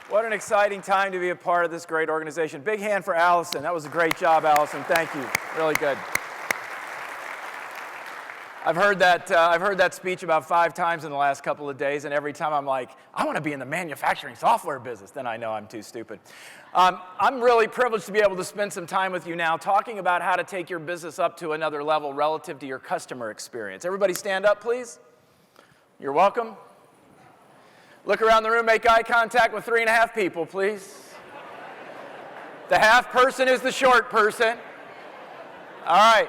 What an exciting time to be a part of this great organization. Big hand for Allison. That was a great job, Allison. Thank you. Really good. I've heard that speech about 5 times in the last couple of days, and every time I'm like, I want to be in the manufacturing software business. Then I know I'm too stupid. I'm really privileged to be able to spend some time with you now talking about how to take your business up to another level relative to your customer experience. Everybody stand up, please. You're welcome. Look around the room, make eye contact with 3.5 people, please. The half person is the short person. All right.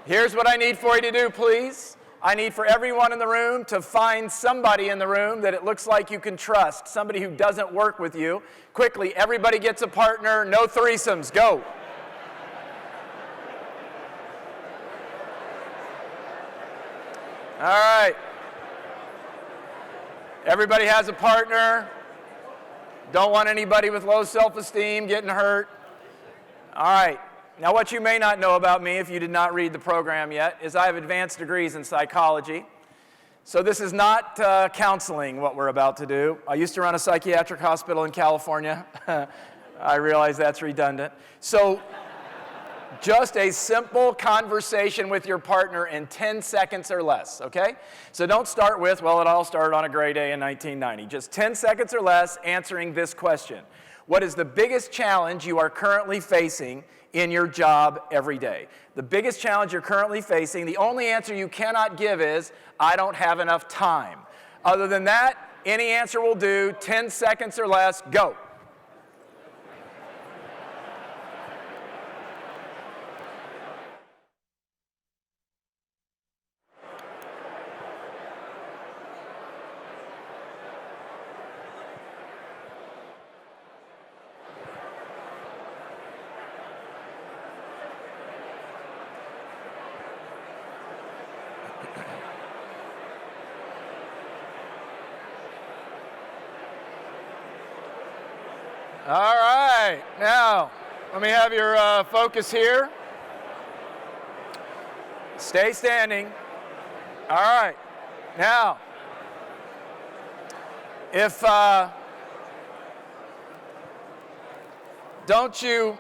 Here's what I need for you to do, please. I need for everyone in the room to find somebody in the room that it looks like you can trust, somebody who doesn't work with you. Quickly, everybody gets a partner, no threesomes, go. All right. Everybody has a partner. Don't want anybody with low self-esteem getting hurt. All right. Now, what you may not know about me, if you did not read the program yet, is I have advanced degrees in psychology. So this is not counseling, what we're about to do. I used to run a psychiatric hospital in California. I realize that's redundant. So just a simple conversation with your partner in 10 seconds or less, okay? So don't start with, well, it all started on a gray day in 1990. Just 10 seconds or less answering this question. What is the biggest challenge you are currently facing in your job every day? The biggest challenge you're currently facing, the only answer you cannot give is, I don't have enough time. Other than that, any answer will do. 10 seconds or less, go. All right, now, let me have your focus here. Stay standing. All right, now, if, don't you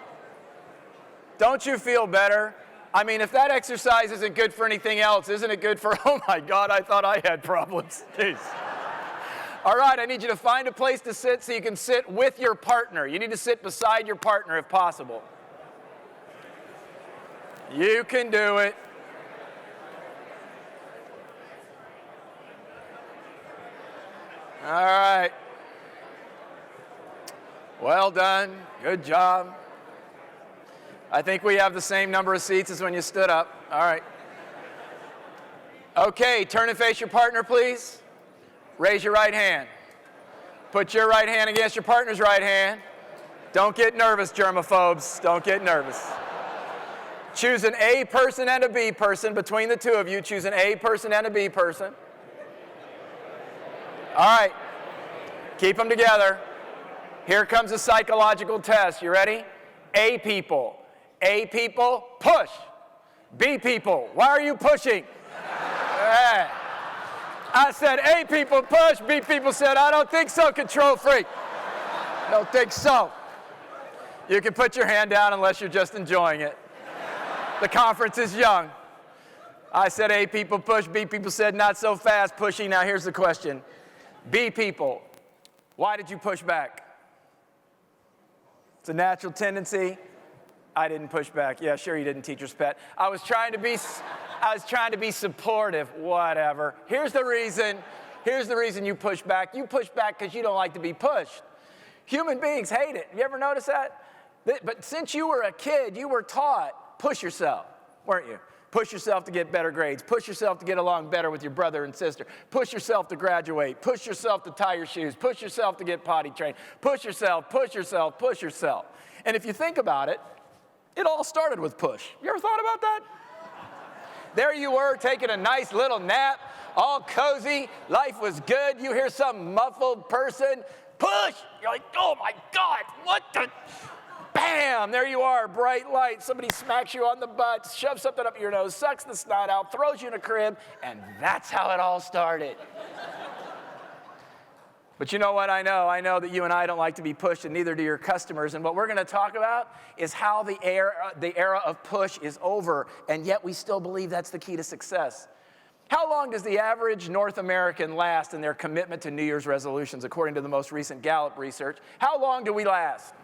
feel better? I mean, if that exercise isn't good for anything else, isn't it good for, oh my God, I thought I had problems. Jeez. All right, I need you to find a place to sit so you can sit with your partner. You need to sit beside your partner if possible. You can do it. All right. Well done. Good job. I think we have the same number of seats as when you stood up. All right. Okay, turn and face your partner, please. Raise your right hand. Put your right hand against your partner's right hand. Don't get nervous, germaphobes. Don't get nervous. Choose an A person and a B person. Between the two of you, choose an A person and a B person. All right. Keep them together. Here comes a psychological test. You ready? A people. A people, push. B people, why are you pushing? I said, A people push. B people said, I don't think so, control freak. Don't think so. You can put your hand down unless you're just enjoying it. The conference is young. I said, A people push. B people said, not so fast pushing. Now here's the question. B people, why did you push back? It's a natural tendency. I didn't push back. Yeah, sure you didn't, teacher's pet. I was trying to be supportive. Whatever. Here's the reason you push back. You push back because you don't like to be pushed. Human beings hate it. You ever notice that? But since you were a kid, you were taught, push yourself, weren't you? Push yourself to get better grades. Push yourself to get along better with your brother and sister. Push yourself to graduate. Push yourself to tie your shoes. Push yourself to get potty trained. Push yourself, push yourself, push yourself. And if you think about it, it all started with push. You ever thought about that? There you were taking a nice little nap, all cozy, life was good. You hear some muffled person, push! You're like, oh my God, what the? Bam! There you are, bright light. Somebody smacks you on the butt, shoves something up your nose, sucks the snot out, throws you in a crib, and that's how it all started. But you know what I know? I know that you and I don't like to be pushed, and neither do your customers. And what we're going to talk about is how the era of push is over, and yet we still believe that's the key to success. How long does the average North American last in their commitment to New Year's resolutions, according to the most recent Gallup research? How long do we last?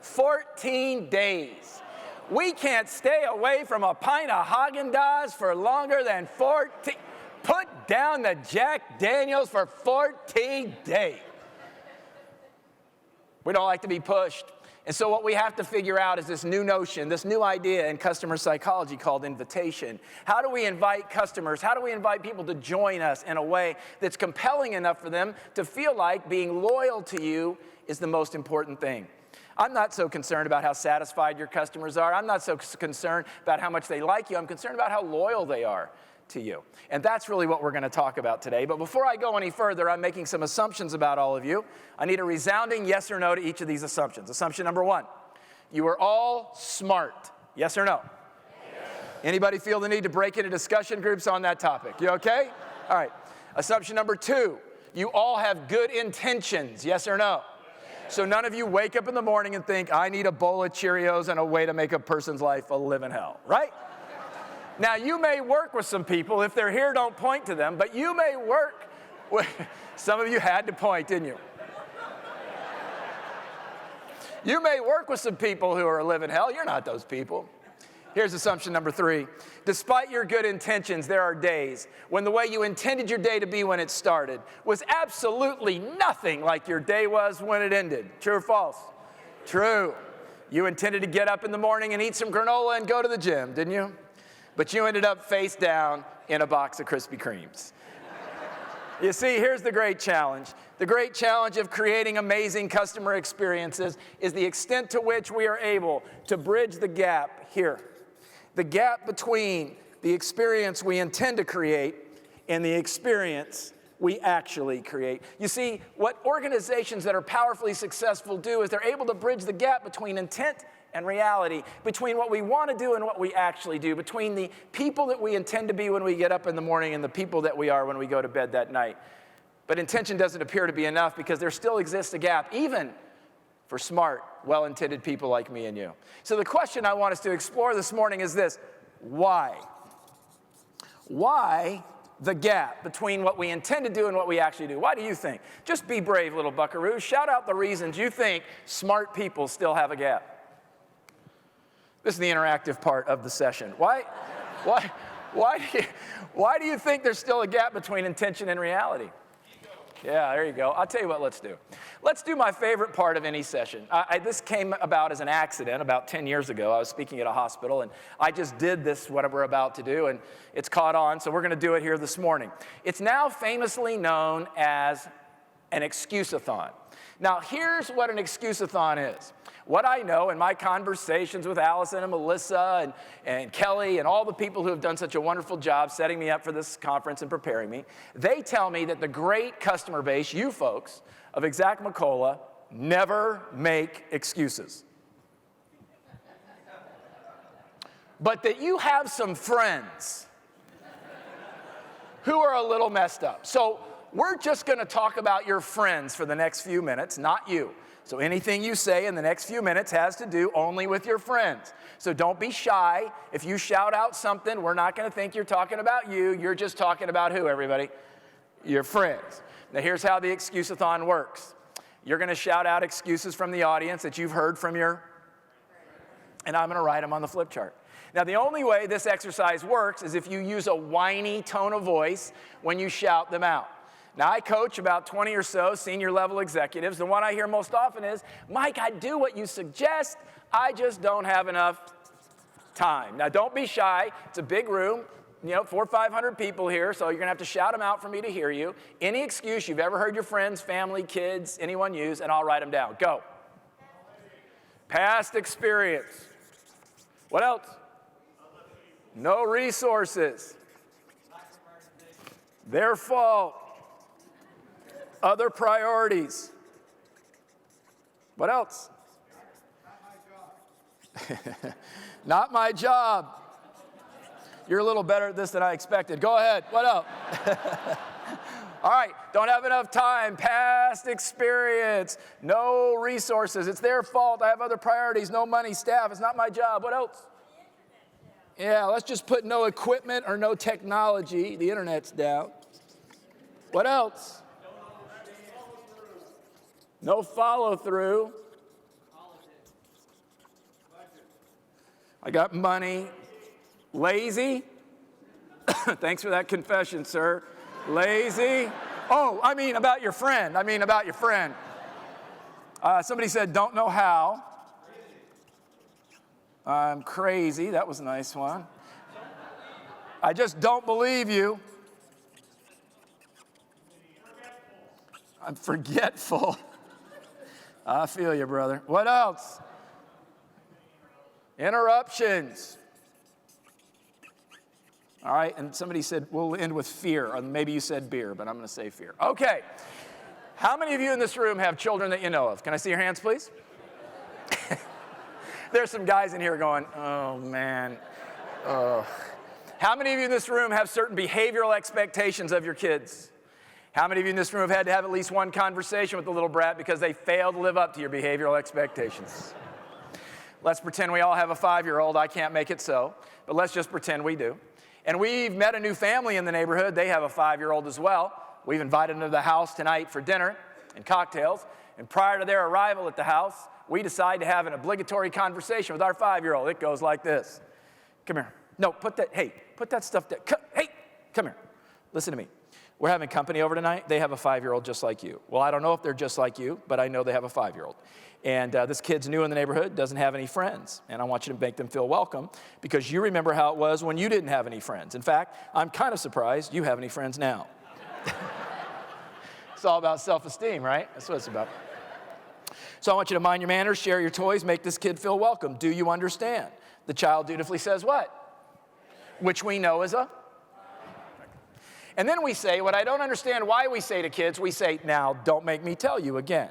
14 days. We can't stay away from a pint of Haagen-Dazs for longer than 14. Put down the Jack Daniels for 14 days. We don't like to be pushed. And so what we have to figure out is this new notion, this new idea in customer psychology called invitation. How do we invite customers? How do we invite people to join us in a way that's compelling enough for them to feel like being loyal to you is the most important thing? I'm not so concerned about how satisfied your customers are. I'm not so concerned about how much they like you. I'm concerned about how loyal they are to you. And that's really what we're going to talk about today. But before I go any further, I'm making some assumptions about all of you. I need a resounding yes or no to each of these assumptions. Assumption number one, you are all smart. Yes or no? Yes. Anybody feel the need to break into discussion groups on that topic? You okay? All right. Assumption number two, you all have good intentions. Yes or no? Yes. So none of you wake up in the morning and think, I need a bowl of Cheerios and a way to make a person's life a living hell, right? Now, you may work with some people. If they're here, don't point to them. But you may work with, some of you had to point, didn't you? You may work with some people who are living hell. You're not those people. Here's assumption number three. Despite your good intentions, there are days when the way you intended your day to be when it started was absolutely nothing like your day was when it ended. True or false? True. You intended to get up in the morning and eat some granola and go to the gym, didn't you? But you ended up face down in a box of Krispy Kremes. You see, here's the great challenge. The great challenge of creating amazing customer experiences is the extent to which we are able to bridge the gap here. The gap between the experience we intend to create and the experience we actually create. You see, what organizations that are powerfully successful do is they're able to bridge the gap between intent and reality, between what we want to do and what we actually do, between the people that we intend to be when we get up in the morning and the people that we are when we go to bed that night. But intention doesn't appear to be enough because there still exists a gap, even for smart, well-intended people like me and you. So the question I want us to explore this morning is this: why? Why the gap between what we intend to do and what we actually do? Why do you think? Just be brave, little buckaroo. Shout out the reasons you think smart people still have a gap. This is the interactive part of the session. Why do you think there's still a gap between intention and reality? Yeah, there you go. I'll tell you what let's do. Let's do my favorite part of any session. This came about as an accident about 10 years ago. I was speaking at a hospital, and I just did this, what we're about to do, and it's caught on, so we're going to do it here this morning. It's now famously known as an excuse-a-thon. Now, here's what an excuse-a-thon is. What I know in my conversations with Allison and Melissa and Kelly and all the people who have done such a wonderful job setting me up for this conference and preparing me, they tell me that the great customer base, you folks, of Exact McCullough, never make excuses. But that you have some friends who are a little messed up. So we're just going to talk about your friends for the next few minutes, not you. So anything you say in the next few minutes has to do only with your friends. So don't be shy. If you shout out something, we're not going to think you're talking about you. You're just talking about who, everybody? Your friends. Now here's how the excuse-a-thon works. You're going to shout out excuses from the audience that you've heard from your, and I'm going to write them on the flip chart. Now, the only way this exercise works is if you use a whiny tone of voice when you shout them out. Now, I coach about 20 or so senior level executives. The one I hear most often is, Mike, I do what you suggest. I just don't have enough time. Now, don't be shy. It's a big room, 400 or 500 people here, so you're going to have to shout them out for me to hear you. Any excuse you've ever heard your friends, family, kids, anyone use, and I'll write them down. Go. Past experience. What else? No resources. Their fault. Other priorities. What else? Not my job. You're a little better at this than I expected. Go ahead. What else? All right, don't have enough time, past experience, no resources, it's their fault, I have other priorities, no money, staff, it's not my job. What else? Yeah, let's just put no equipment or no technology. The internet's down. What else? No follow through. I got money. Lazy. Thanks for that confession, sir. Lazy. Oh, I mean about your friend. Somebody said, don't know how. I'm crazy. That was a nice one. I just don't believe you. I'm forgetful. I feel you, brother. What else? Interruptions. All right, and somebody said, we'll end with fear. Or maybe you said beer, but I'm going to say fear. Okay. How many of you in this room have children that you know of? Can I see your hands, please? There's some guys in here going, oh, man. Oh. How many of you in this room have certain behavioral expectations of your kids? How many of you in this room have had to have at least one conversation with the little brat because they failed to live up to your behavioral expectations? Let's pretend we all have a 5-year-old. I can't make it so, but let's just pretend we do. And we've met a new family in the neighborhood. They have a 5-year-old as well. We've invited them to the house tonight for dinner and cocktails. And prior to their arrival at the house, we decide to have an obligatory conversation with our 5-year-old. It goes like this. Come here. No, put that stuff down. Hey, come here. Listen to me. We're having company over tonight. They have a 5-year-old just like you. Well, I don't know if they're just like you, but I know they have a 5-year-old. And this kid's new in the neighborhood, doesn't have any friends. And I want you to make them feel welcome because you remember how it was when you didn't have any friends. In fact, I'm kind of surprised you have any friends now. It's all about self-esteem, right? That's what it's about. So I want you to mind your manners, share your toys, make this kid feel welcome. Do you understand? The child dutifully says what? Which we know is a? And then we say, what I don't understand why we say to kids, we say, now don't make me tell you again.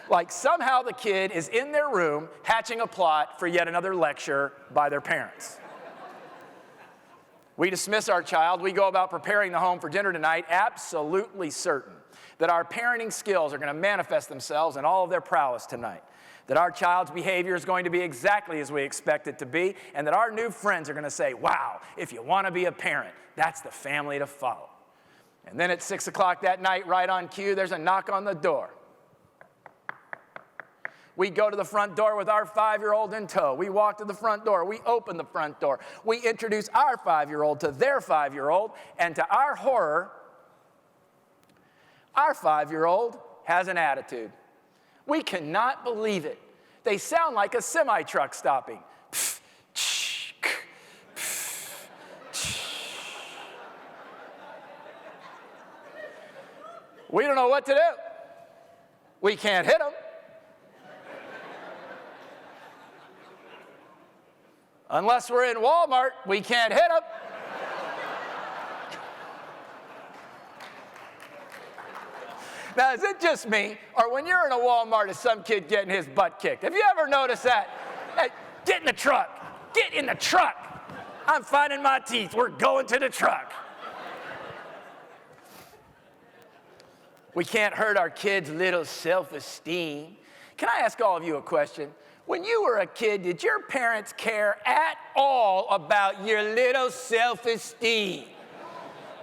Like somehow the kid is in their room hatching a plot for yet another lecture by their parents. We dismiss our child. We go about preparing the home for dinner tonight, absolutely certain that our parenting skills are going to manifest themselves in all of their prowess tonight. That our child's behavior is going to be exactly as we expect it to be, and that our new friends are going to say, wow, if you want to be a parent, that's the family to follow. And then at 6 o'clock that night, right on cue, there's a knock on the door. We go to the front door with our 5-year-old in tow. We walk to the front door. We open the front door. We introduce our 5-year-old to their 5-year-old, and to our horror, our 5-year-old has an attitude. We cannot believe it. They sound like a semi-truck stopping. We don't know what to do. We can't hit them. Unless we're in Walmart, we can't hit them. Now, is it just me, or when you're in a Walmart, is some kid getting his butt kicked? Have you ever noticed that? Hey, get in the truck. Get in the truck. I'm finding my teeth. We're going to the truck. We can't hurt our kids' little self-esteem. Can I ask all of you a question? When you were a kid, did your parents care at all about your little self-esteem?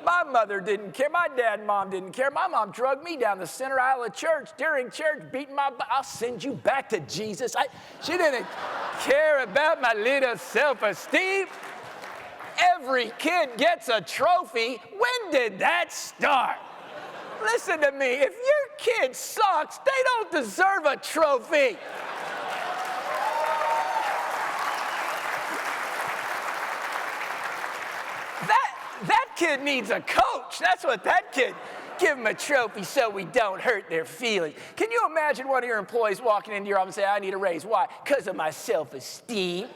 My mother didn't care. My dad and mom didn't care. My mom drugged me down the center aisle of church during church, beating my butt. I'll send you back to Jesus. She didn't care about my little self-esteem. Every kid gets a trophy. When did that start? Listen to me. If your kid sucks, they don't deserve a trophy. That kid needs a coach. That's what that kid, give him a trophy so we don't hurt their feelings. Can you imagine one of your employees walking into your office and say, I need a raise. Why? Because of my self-esteem.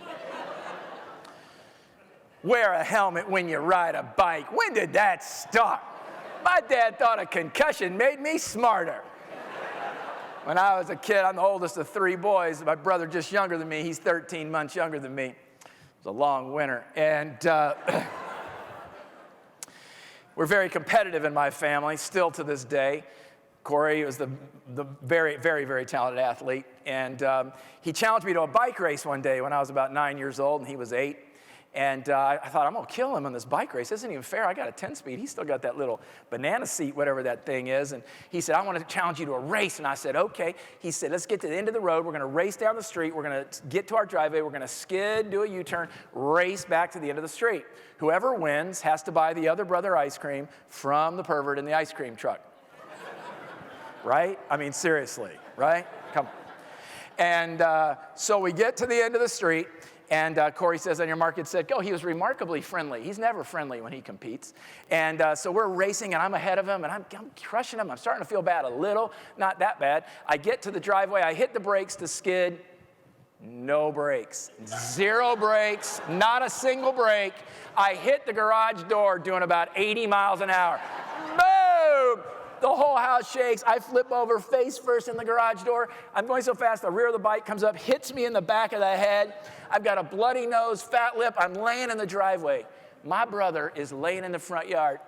Wear a helmet when you ride a bike. When did that start? My dad thought a concussion made me smarter. When I was a kid, I'm the oldest of 3 boys. My brother just younger than me. He's 13 months younger than me. It was a long winter. And We're very competitive in my family, still to this day. Corey was the very, very, very talented athlete. And he challenged me to a bike race one day when I was about 9 years old, and he was 8. And I thought, I'm going to kill him on this bike race. This isn't even fair. I got a 10-speed. He's still got that little banana seat, whatever that thing is. And he said, I want to challenge you to a race. And I said, okay. He said, let's get to the end of the road. We're going to race down the street. We're going to get to our driveway. We're going to skid, do a U-turn, race back to the end of the street. Whoever wins has to buy the other brother ice cream from the pervert in the ice cream truck. Right? I mean, seriously, right? Come on. And so we get to the end of the street. And Corey says, on your mark, get set, go. He was remarkably friendly. He's never friendly when he competes. And so we're racing, and I'm ahead of him, and I'm crushing him. I'm starting to feel bad a little, not that bad. I get to the driveway. I hit the brakes to skid. No brakes. 0 brakes, not a single brake. I hit the garage door doing about 80 miles an hour. Boom! The whole house shakes. I flip over face first in the garage door. I'm going so fast, the rear of the bike comes up, hits me in the back of the head. I've got a bloody nose, fat lip. I'm laying in the driveway. My brother is laying in the front yard.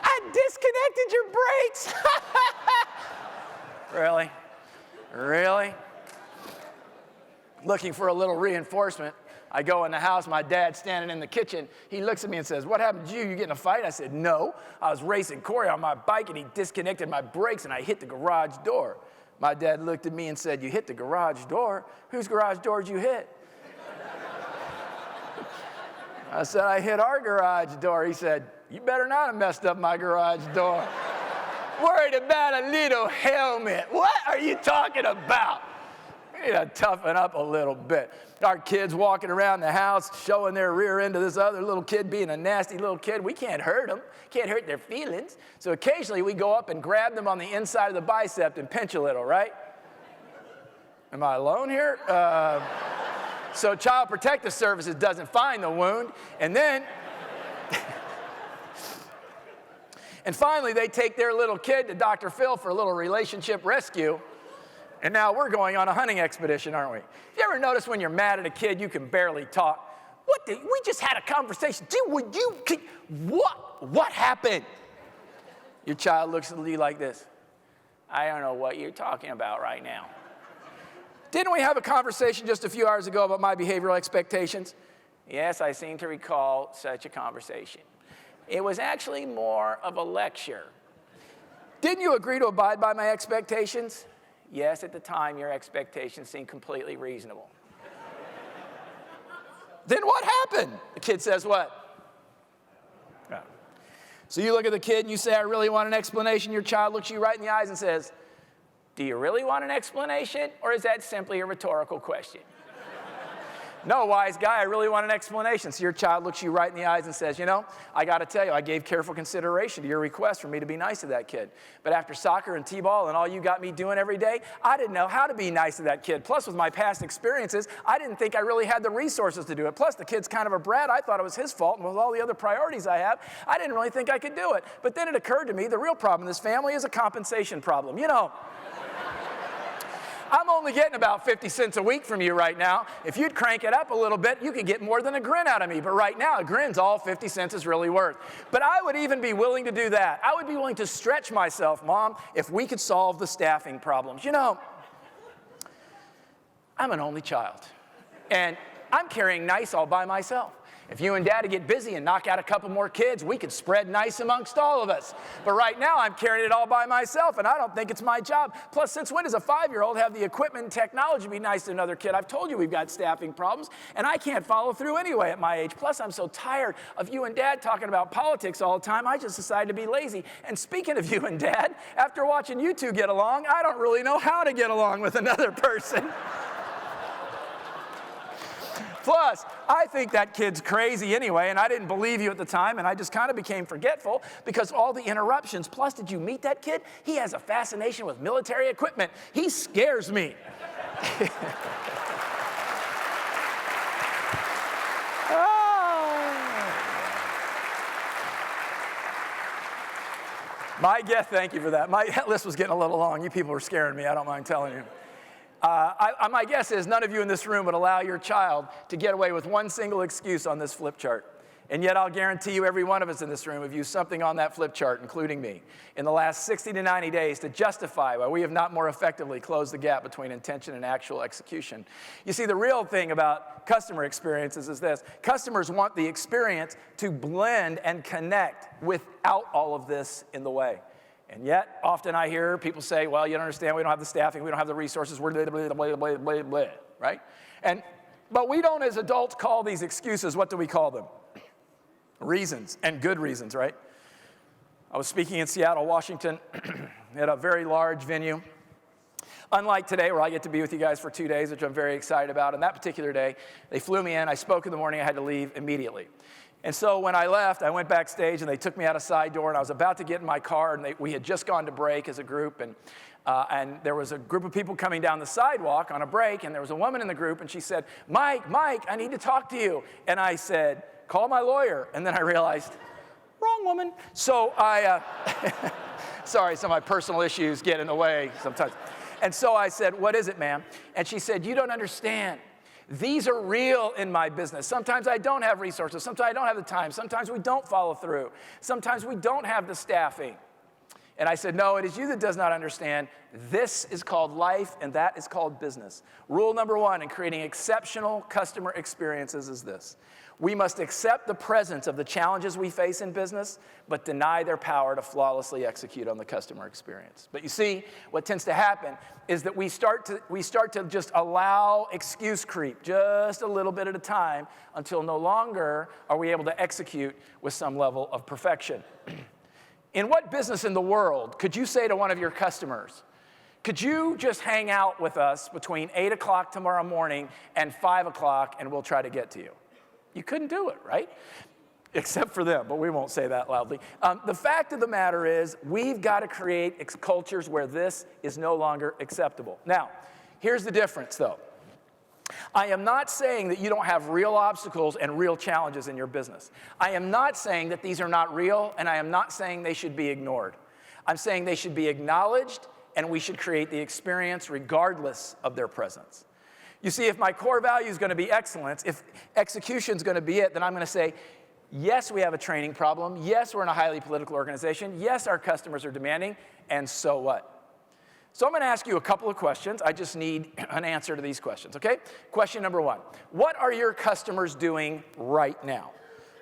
I disconnected your brakes. Really? Really? Looking for a little reinforcement. I go in the house, my dad's standing in the kitchen. He looks at me and says, what happened to you? You get in a fight? I said, no. I was racing Corey on my bike, and he disconnected my brakes, and I hit the garage door. My dad looked at me and said, you hit the garage door? Whose garage door did you hit? I said, I hit our garage door. He said, you better not have messed up my garage door. Worried about a little helmet. What are you talking about? We need to toughen up a little bit. Our kids walking around the house showing their rear end to this other little kid being a nasty little kid. We can't hurt them. Can't hurt their feelings. So occasionally we go up and grab them on the inside of the bicep and pinch a little, right? Am I alone here? So Child Protective Services doesn't find the wound. And then, and finally they take their little kid to Dr. Phil for a little relationship rescue. And now we're going on a hunting expedition, aren't we? You ever notice when you're mad at a kid, you can barely talk? We just had a conversation. What happened? Your child looks at you like this. I don't know what you're talking about right now. Didn't we have a conversation just a few hours ago about my behavioral expectations? Yes, I seem to recall such a conversation. It was actually more of a lecture. Didn't you agree to abide by my expectations? Yes, at the time, your expectations seemed completely reasonable. Then what happened? The kid says what? Yeah. So you look at the kid and you say, I really want an explanation. Your child looks you right in the eyes and says, do you really want an explanation, or is that simply a rhetorical question? No, wise guy, I really want an explanation. So your child looks you right in the eyes and says, you know, I got to tell you, I gave careful consideration to your request for me to be nice to that kid. But after soccer and t-ball and all you got me doing every day, I didn't know how to be nice to that kid. Plus, with my past experiences, I didn't think I really had the resources to do it. Plus, the kid's kind of a brat. I thought it was his fault, and with all the other priorities I have, I didn't really think I could do it. But then it occurred to me, the real problem in this family is a compensation problem. You know, I'm only getting about 50 cents a week from you right now. If you'd crank it up a little bit, you could get more than a grin out of me. But right now, a grin's all 50 cents is really worth. But I would even be willing to do that. I would be willing to stretch myself, Mom, if we could solve the staffing problems. You know, I'm an only child, and I'm carrying nice all by myself. If you and Daddy get busy and knock out a couple more kids, we could spread nice amongst all of us. But right now, I'm carrying it all by myself, and I don't think it's my job. Plus, since when does a 5-year-old have the equipment and technology to be nice to another kid? I've told you we've got staffing problems, and I can't follow through anyway at my age. Plus, I'm so tired of you and Dad talking about politics all the time, I just decided to be lazy. And speaking of you and Dad, after watching you two get along, I don't really know how to get along with another person. Plus, I think that kid's crazy anyway, and I didn't believe you at the time, and I just kind of became forgetful because of all the interruptions. Plus, did you meet that kid? He has a fascination with military equipment. He scares me. My guess, thank you for that. My list was getting a little long. You people were scaring me, I don't mind telling you. My guess is none of you in this room would allow your child to get away with one single excuse on this flip chart. And yet I'll guarantee you every one of us in this room have used something on that flip chart, including me, in the last 60 to 90 days to justify why we have not more effectively closed the gap between intention and actual execution. You see, the real thing about customer experiences is this. Customers want the experience to blend and connect without all of this in the way. And yet, often I hear people say, well, you don't understand, we don't have the staffing, we don't have the resources, we're blah, blah, blah, blah, blah, blah, right? But we don't, as adults, call these excuses. What do we call them? Reasons, and good reasons, right? I was speaking in Seattle, Washington, at a very large venue. Unlike today, where I get to be with you guys for 2 days, which I'm very excited about. And that particular day, they flew me in. I spoke in the morning. I had to leave immediately. And so when I left, I went backstage, and they took me out a side door, and I was about to get in my car, and we had just gone to break as a group, and there was a group of people coming down the sidewalk on a break, and there was a woman in the group, and she said, Mike, I need to talk to you. And I said, call my lawyer. And then I realized, wrong woman. So sorry, some of my personal issues get in the way sometimes. And so I said, what is it, ma'am? And she said, you don't understand. These are real in my business. Sometimes I don't have resources. Sometimes I don't have the time. Sometimes we don't follow through. Sometimes we don't have the staffing. And I said, no, it is you that does not understand. This is called life, and that is called business. Rule number one in creating exceptional customer experiences is this. We must accept the presence of the challenges we face in business, but deny their power to flawlessly execute on the customer experience. But you see, what tends to happen is that we start to just allow excuse creep just a little bit at a time until no longer are we able to execute with some level of perfection. In what business in the world could you say to one of your customers, could you just hang out with us between 8 o'clock tomorrow morning and 5 o'clock and we'll try to get to you? You couldn't do it, right? Except for them, but we won't say that loudly. The fact of the matter is we've got to create cultures where this is no longer acceptable. Now, here's the difference, though. I am not saying that you don't have real obstacles and real challenges in your business. I am not saying that these are not real, and I am not saying they should be ignored. I'm saying they should be acknowledged, and we should create the experience regardless of their presence. You see, if my core value is going to be excellence, if execution is going to be it, then I'm going to say, yes, we have a training problem. Yes, we're in a highly political organization. Yes, our customers are demanding, and so what? So I'm going to ask you a couple of questions. I just need an answer to these questions, okay? Question number one. What are your customers doing right now?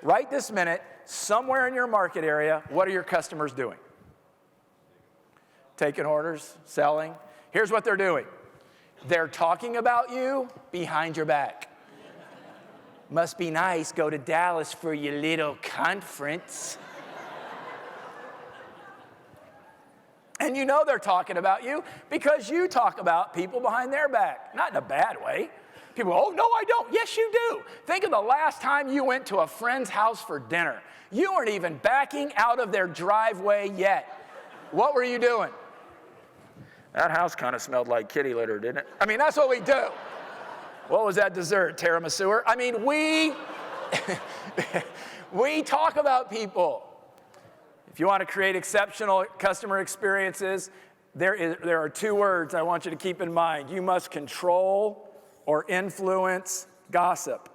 Right this minute, somewhere in your market area, what are your customers doing? Taking orders, selling. Here's what they're doing. They're talking about you behind your back. Must be nice, go to Dallas for your little conference. And you know they're talking about you because you talk about people behind their back. Not in a bad way. People go, oh, no, I don't. Yes, you do. Think of the last time you went to a friend's house for dinner. You weren't even backing out of their driveway yet. What were you doing? That house kind of smelled like kitty litter, didn't it? I mean, that's what we do. What was that dessert, tiramisu? I mean, we talk about people. If you want to create exceptional customer experiences, there are two words I want you to keep in mind. You must control or influence gossip.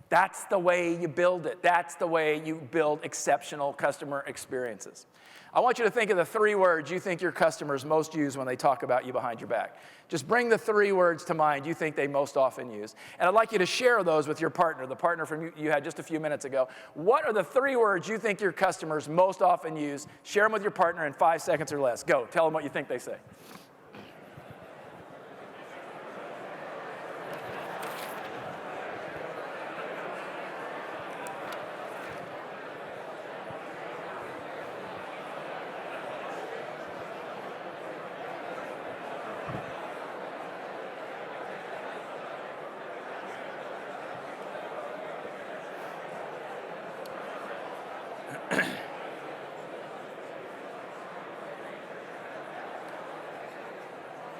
That's the way you build it. That's the way you build exceptional customer experiences. I want you to think of the three words you think your customers most use when they talk about you behind your back. Just bring the three words to mind you think they most often use. And I'd like you to share those with your partner, the partner from you had just a few minutes ago. What are the three words you think your customers most often use? Share them with your partner in 5 seconds or less. Go. Tell them what you think they say.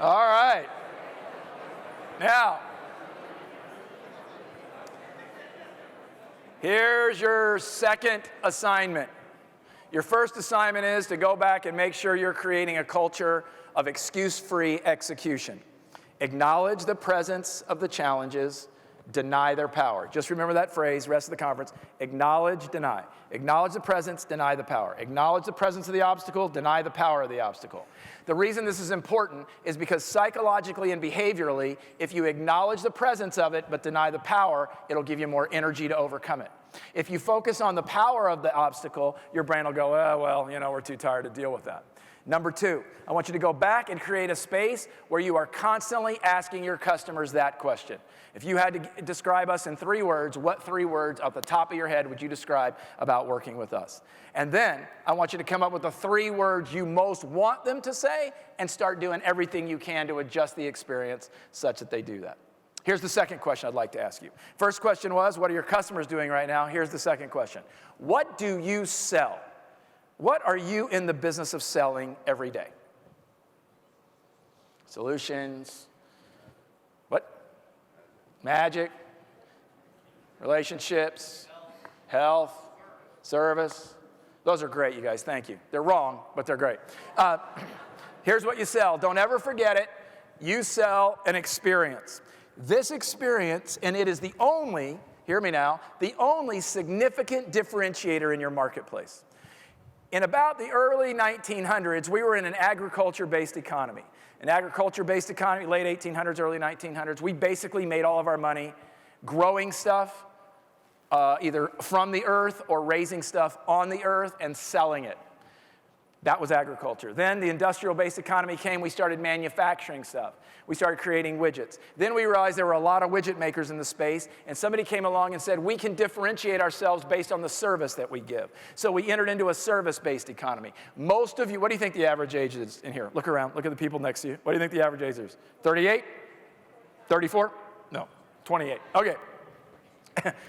All right. Now, here's your second assignment. Your first assignment is to go back and make sure you're creating a culture of excuse-free execution. Acknowledge the presence of the challenges, deny their power. Just remember that phrase, rest of the conference. Acknowledge, deny. Acknowledge the presence, deny the power. Acknowledge the presence of the obstacle, deny the power of the obstacle. The reason this is important is because psychologically and behaviorally, if you acknowledge the presence of it but deny the power, it'll give you more energy to overcome it. If you focus on the power of the obstacle, your brain will go, oh, well, we're too tired to deal with that. Number 2, I want you to go back and create a space where you are constantly asking your customers that question. If you had to describe us in 3 words, what 3 words off the top of your head would you describe about working with us? And then I want you to come up with the 3 words you most want them to say and start doing everything you can to adjust the experience such that they do that. Here's the second question I'd like to ask you. First question was, what are your customers doing right now? Here's the second question. What do you sell? What are you in the business of selling every day? Solutions. What? Magic. Relationships. Health. Service. Those are great, you guys. Thank you. They're wrong, but they're great. Here's what you sell. Don't ever forget it. You sell an experience. This experience, and it is the only, hear me now, the only significant differentiator in your marketplace. In about the early 1900s, we were in an agriculture-based economy. An agriculture-based economy, late 1800s, early 1900s, we basically made all of our money growing stuff, either from the earth or raising stuff on the earth and selling it. That was agriculture. Then the industrial-based economy came, we started manufacturing stuff. We started creating widgets. Then we realized there were a lot of widget makers in the space, and somebody came along and said, we can differentiate ourselves based on the service that we give. So we entered into a service-based economy. Most of you, what do you think the average age is in here? Look around, look at the people next to you. What do you think the average age is? 38? 34? No, 28. Okay.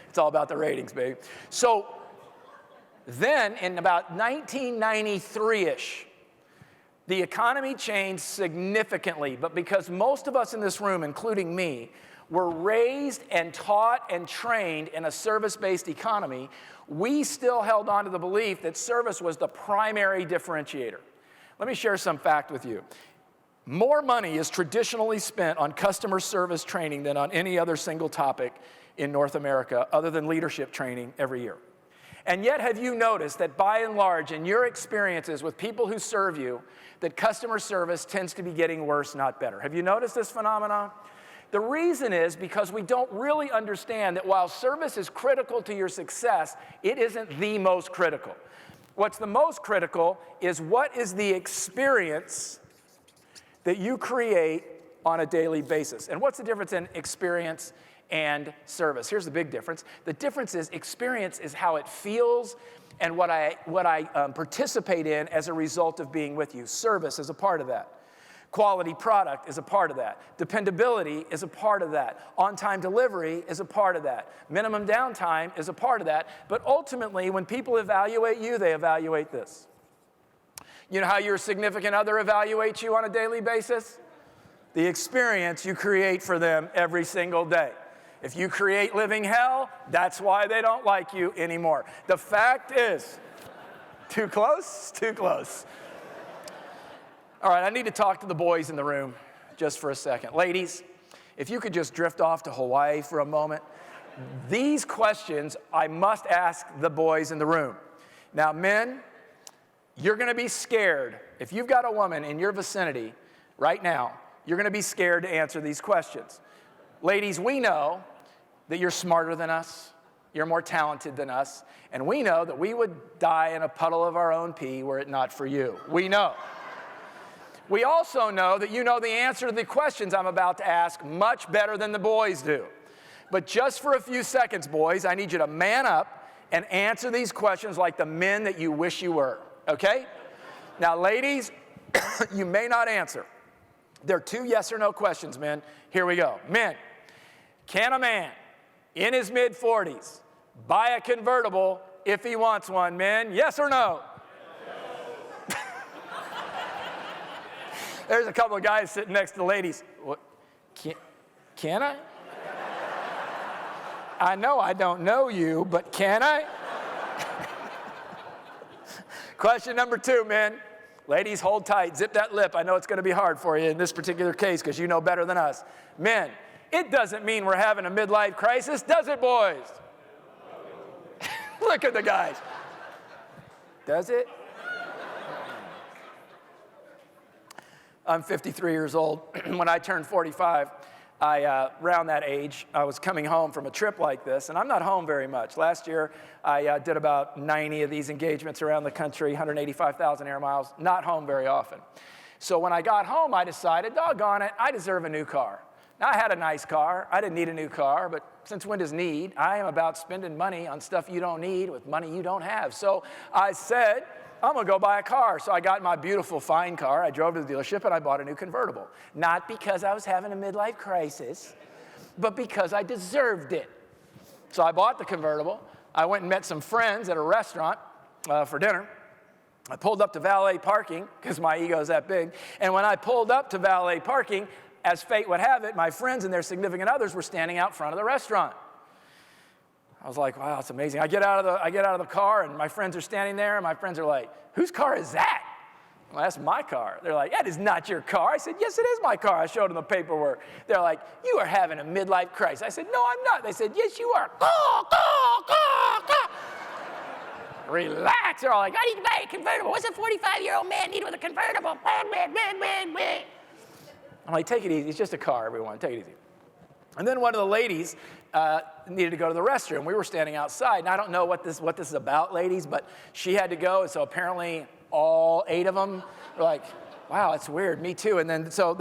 It's all about the ratings, baby. So then, in about 1993-ish, the economy changed significantly, but because most of us in this room, including me, were raised and taught and trained in a service-based economy, we still held on to the belief that service was the primary differentiator. Let me share some fact with you. More money is traditionally spent on customer service training than on any other single topic in North America, other than leadership training every year. And yet, have you noticed that by and large, in your experiences with people who serve you, that customer service tends to be getting worse, not better? Have you noticed this phenomenon? The reason is because we don't really understand that while service is critical to your success, it isn't the most critical. What's the most critical is what is the experience that you create on a daily basis. And what's the difference in experience and service? Here's the big difference. The difference is experience is how it feels and what I participate in as a result of being with you. Service is a part of that. Quality product is a part of that. Dependability is a part of that. On-time delivery is a part of that. Minimum downtime is a part of that. But ultimately, when people evaluate you, they evaluate this. You know how your significant other evaluates you on a daily basis? The experience you create for them every single day. If you create living hell, that's why they don't like you anymore. The fact is, too close? Too close. All right, I need to talk to the boys in the room just for a second. Ladies, if you could just drift off to Hawaii for a moment. These questions I must ask the boys in the room. Now, men, you're going to be scared. If you've got a woman in your vicinity right now, you're going to be scared to answer these questions. Ladies, we know that you're smarter than us, you're more talented than us, and we know that we would die in a puddle of our own pee were it not for you. We know. We also know that you know the answer to the questions I'm about to ask much better than the boys do. But just for a few seconds, boys, I need you to man up and answer these questions like the men that you wish you were, okay? Now, ladies, you may not answer. There are 2 yes or no questions, men. Here we go. Men, can a man in his mid-40s buy a convertible if he wants one, men? Yes or no? No. There's a couple of guys sitting next to the ladies. What? Can I? I know I don't know you, but can I? Question number 2, men. Ladies, hold tight. Zip that lip. I know it's going to be hard for you in this particular case because you know better than us. Men, It doesn't mean we're having a midlife crisis, does it, boys? Look at the guys. Does it? I'm 53 years old. When I turned 45, around that age, I was coming home from a trip like this, and I'm not home very much. Last year, I did about 90 of these engagements around the country, 185,000 air miles, not home very often. So when I got home, I decided, doggone it, I deserve a new car. Now, I had a nice car. I didn't need a new car, but since when does need? I am about spending money on stuff you don't need with money you don't have. So I said, I'm going to go buy a car. So I got my beautiful, fine car. I drove to the dealership, and I bought a new convertible. Not because I was having a midlife crisis, but because I deserved it. So I bought the convertible. I went and met some friends at a restaurant for dinner. I pulled up to valet parking, because my ego is that big. And when I pulled up to valet parking, as fate would have it, my friends and their significant others were standing out front of the restaurant. I was like, wow, that's amazing. I get out of the car, and my friends are standing there, and my friends are like, whose car is that? Well, that's my car. They're like, that is not your car. I said, yes, it is my car. I showed them the paperwork. They're like, you are having a midlife crisis. I said, no, I'm not. They said, yes, you are. Relax. They're all like, I need to buy a convertible. What's a 45-year-old man need with a convertible? I'm like, take it easy. It's just a car, everyone. Take it easy. And then one of the ladies needed to go to the restroom. We were standing outside, and I don't know what this is about, ladies, but she had to go, and so apparently all 8 of them were like, wow, that's weird. Me too. And then so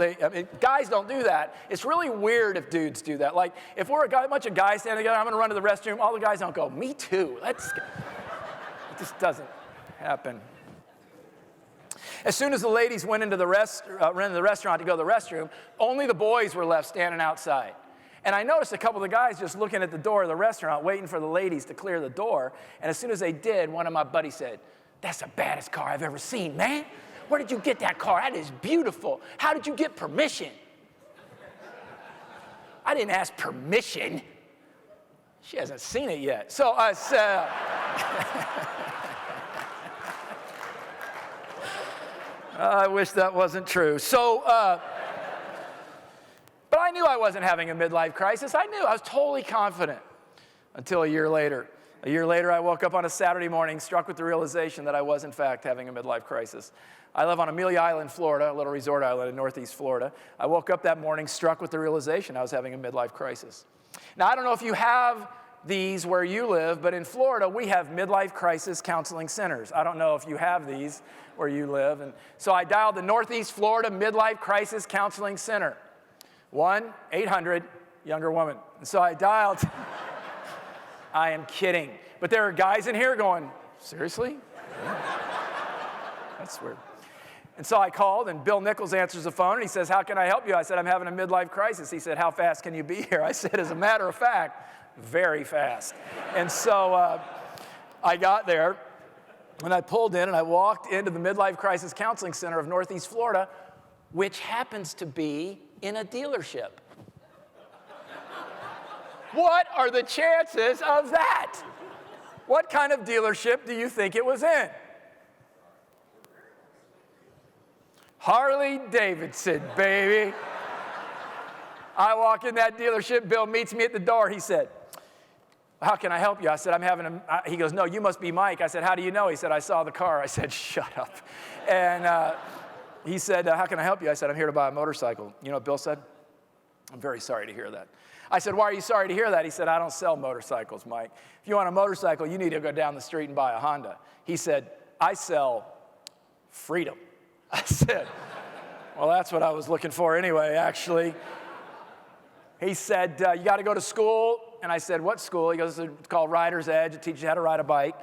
guys don't do that. It's really weird if dudes do that. Like if we're a bunch of guys standing together, I'm going to run to the restroom. All the guys don't go, me too. It just doesn't happen. As soon as the ladies went into the restaurant to go to the restroom, only the boys were left standing outside. And I noticed a couple of the guys just looking at the door of the restaurant, waiting for the ladies to clear the door. And as soon as they did, one of my buddies said, that's the baddest car I've ever seen, man. Where did you get that car? That is beautiful. How did you get permission? I didn't ask permission. She hasn't seen it yet. So I said, I wish that wasn't true. So, but I knew I wasn't having a midlife crisis. I knew. I was totally confident until a year later. A year later, I woke up on a Saturday morning struck with the realization that I was, in fact, having a midlife crisis. I live on Amelia Island, Florida, a little resort island in northeast Florida. I woke up that morning struck with the realization I was having a midlife crisis. Now, I don't know if you have these where you live, but in Florida, we have midlife crisis counseling centers. I don't know if you have these where you live. And so I dialed the Northeast Florida Midlife Crisis Counseling Center, 1-800 younger woman. And so I dialed. I am kidding. But there are guys in here going, seriously? That's weird. And so I called, and Bill Nichols answers the phone, and he says, how can I help you? I said, I'm having a midlife crisis. He said, how fast can you be here? I said, as a matter of fact, very fast. And so I got there, and I pulled in, and I walked into the Midlife Crisis Counseling Center of Northeast Florida, which happens to be in a dealership. What are the chances of that? What kind of dealership do you think it was in? Harley Davidson, baby. I walk in that dealership. Bill meets me at the door. He said, how can I help you? I said, I'm having a, he goes, no, you must be Mike. I said, how do you know? He said, I saw the car. I said, shut up. And he said, how can I help you? I said, I'm here to buy a motorcycle. You know what Bill said? I'm very sorry to hear that. I said, why are you sorry to hear that? He said, I don't sell motorcycles, Mike. If you want a motorcycle, you need to go down the street and buy a Honda. He said, I sell freedom. I said, well, that's what I was looking for anyway, actually. He said, you got to go to school. And I said, what school? He goes, it's called Rider's Edge. It teaches you how to ride a bike.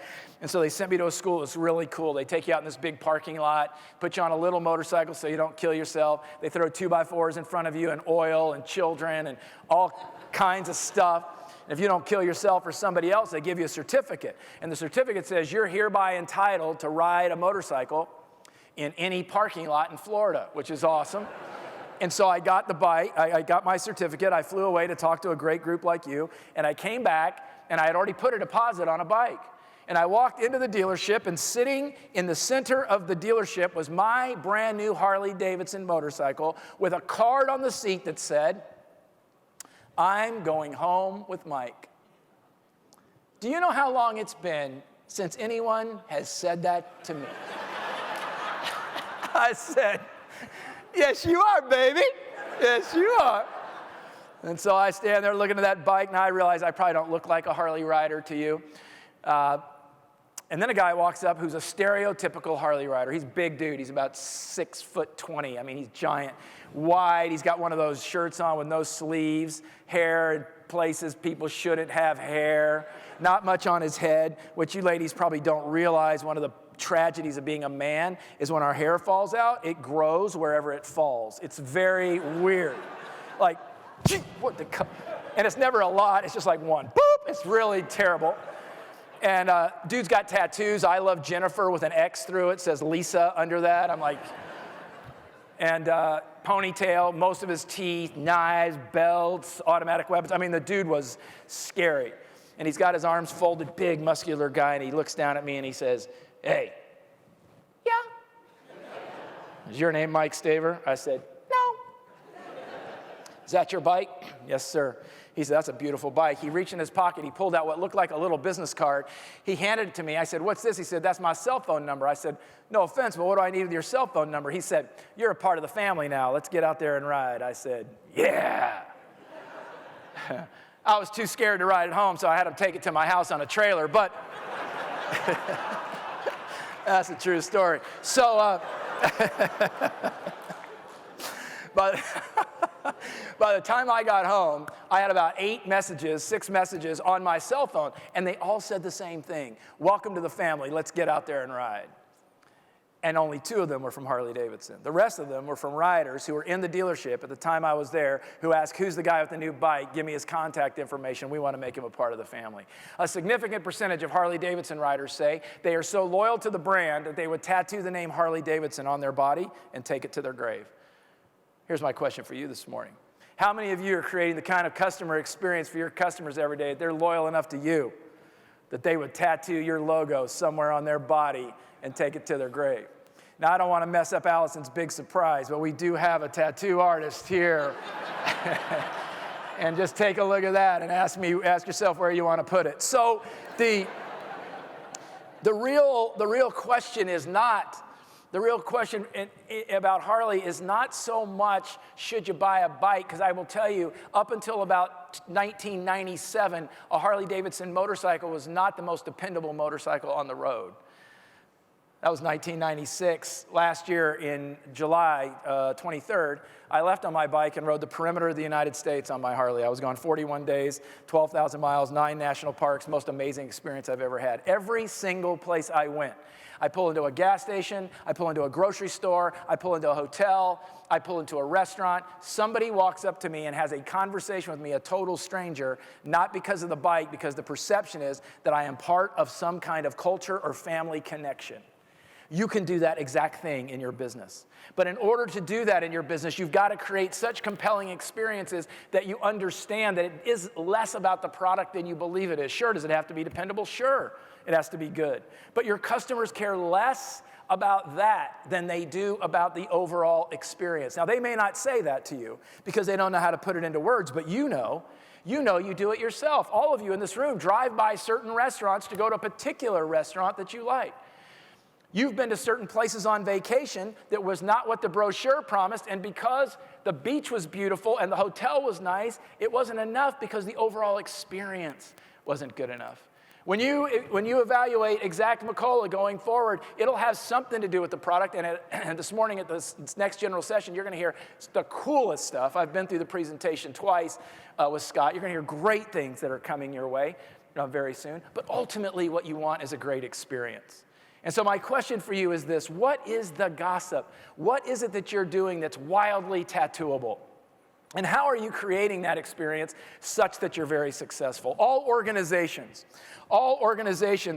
And so they sent me to a school. It's really cool. They take you out in this big parking lot, put you on a little motorcycle so you don't kill yourself. They throw 2x4s in front of you and oil and children and all kinds of stuff. And if you don't kill yourself or somebody else, they give you a certificate. And the certificate says you're hereby entitled to ride a motorcycle in any parking lot in Florida, which is awesome. And so I got the bike, I got my certificate, I flew away to talk to a great group like you, and I came back, and I had already put a deposit on a bike. And I walked into the dealership, and sitting in the center of the dealership was my brand new Harley Davidson motorcycle with a card on the seat that said, I'm going home with Mike. Do you know how long it's been since anyone has said that to me? I said, yes, you are, baby. Yes, you are. And so I stand there looking at that bike, and I realize I probably don't look like a Harley rider to you. And then a guy walks up who's a stereotypical Harley rider. He's a big dude. He's about 6'20". I mean, he's giant, wide. He's got one of those shirts on with no sleeves, hair in places people shouldn't have hair, not much on his head, which you ladies probably don't realize. One of the tragedies of being a man is when our hair falls out, it grows wherever it falls. It's very weird. Like, and it's never a lot. It's just like one. Boop! It's really terrible. And dude's got tattoos. I love Jennifer with an X through it. Says Lisa under that. I'm like, and ponytail, most of his teeth, knives, belts, automatic weapons. I mean, the dude was scary. And he's got his arms folded, big, muscular guy, and he looks down at me and he says, hey. Yeah. Is your name Mike Staver? I said, no. Is that your bike? Yes, sir. He said, that's a beautiful bike. He reached in his pocket. He pulled out what looked like a little business card. He handed it to me. I said, what's this? He said, that's my cell phone number. I said, no offense, but what do I need with your cell phone number? He said, you're a part of the family now. Let's get out there and ride. I said, yeah. I was too scared to ride it home, so I had him take it to my house on a trailer, but that's a true story. So, but by the time I got home, I had about 6 messages on my cell phone, and they all said the same thing. Welcome to the family. Let's get out there and ride. And only 2 of them were from Harley-Davidson. The rest of them were from riders who were in the dealership at the time I was there, who asked, who's the guy with the new bike? Give me his contact information. We want to make him a part of the family. A significant percentage of Harley-Davidson riders say they are so loyal to the brand that they would tattoo the name Harley-Davidson on their body and take it to their grave. Here's my question for you this morning. How many of you are creating the kind of customer experience for your customers every day that they're loyal enough to you that they would tattoo your logo somewhere on their body and take it to their grave? Now, I don't want to mess up Allison's big surprise, but we do have a tattoo artist here. And just take a look at that and ask yourself where you want to put it. So the real question is not, the real question about Harley is not so much should you buy a bike, because I will tell you, up until about 1997, a Harley-Davidson motorcycle was not the most dependable motorcycle on the road. That was 1996. Last year in July 23rd, I left on my bike and rode the perimeter of the United States on my Harley. I was gone 41 days, 12,000 miles, 9 national parks, most amazing experience I've ever had. Every single place I went, I pull into a gas station, I pull into a grocery store, I pull into a hotel, I pull into a restaurant. Somebody walks up to me and has a conversation with me, a total stranger, not because of the bike, because the perception is that I am part of some kind of culture or family connection. You can do that exact thing in your business. But in order to do that in your business, you've got to create such compelling experiences that you understand that it is less about the product than you believe it is. Sure, does it have to be dependable? Sure, it has to be good. But your customers care less about that than they do about the overall experience. Now, they may not say that to you because they don't know how to put it into words, but you know you do it yourself. All of you in this room drive by certain restaurants to go to a particular restaurant that you like. You've been to certain places on vacation that was not what the brochure promised, and because the beach was beautiful and the hotel was nice, it wasn't enough because the overall experience wasn't good enough. When you evaluate Exact Macola going forward, it'll have something to do with the product, and this morning at this next general session, you're going to hear the coolest stuff. I've been through the presentation twice with Scott. You're going to hear great things that are coming your way very soon, but ultimately what you want is a great experience. And so my question for you is this: what is the gossip? What is it that you're doing that's wildly tattooable? And how are you creating that experience such that you're very successful? All organizations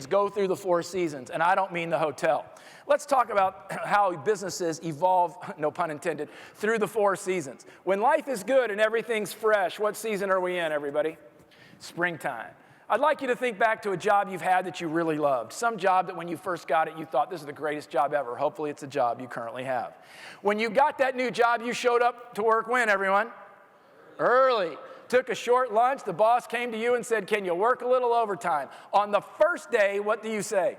go through the 4 seasons, and I don't mean the hotel. Let's talk about how businesses evolve, no pun intended, through the 4 seasons. When life is good and everything's fresh, what season are we in, everybody? Springtime. I'd like you to think back to a job you've had that you really loved. Some job that when you first got it, you thought, this is the greatest job ever. Hopefully it's a job you currently have. When you got that new job, you showed up to work when, everyone? Early. took a short lunch, the boss came to you and said, can you work a little overtime? On the first day, what do you say?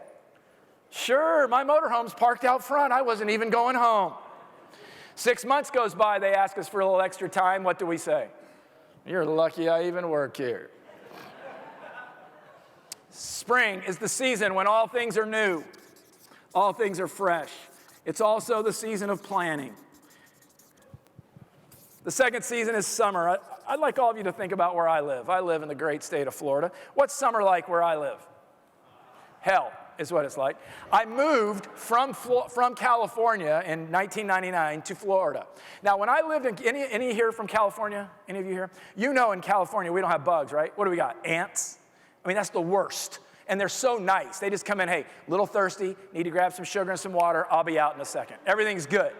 Sure, my motorhome's parked out front. I wasn't even going home. 6 months goes by, they ask us for a little extra time. What do we say? You're lucky I even work here. Spring is the season when all things are new. All things are fresh. It's also the season of planning. The second season is summer. I'd like all of you to think about where I live. I live in the great state of Florida. What's summer like where I live? Hell is what it's like. I moved from California in 1999 to Florida. Now, when I lived in, any here from California? Any of you here? You know in California we don't have bugs, right? What do we got? Ants? I mean, that's the worst. And they're so nice. They just come in, hey, a little thirsty, need to grab some sugar and some water. I'll be out in a second. Everything's good.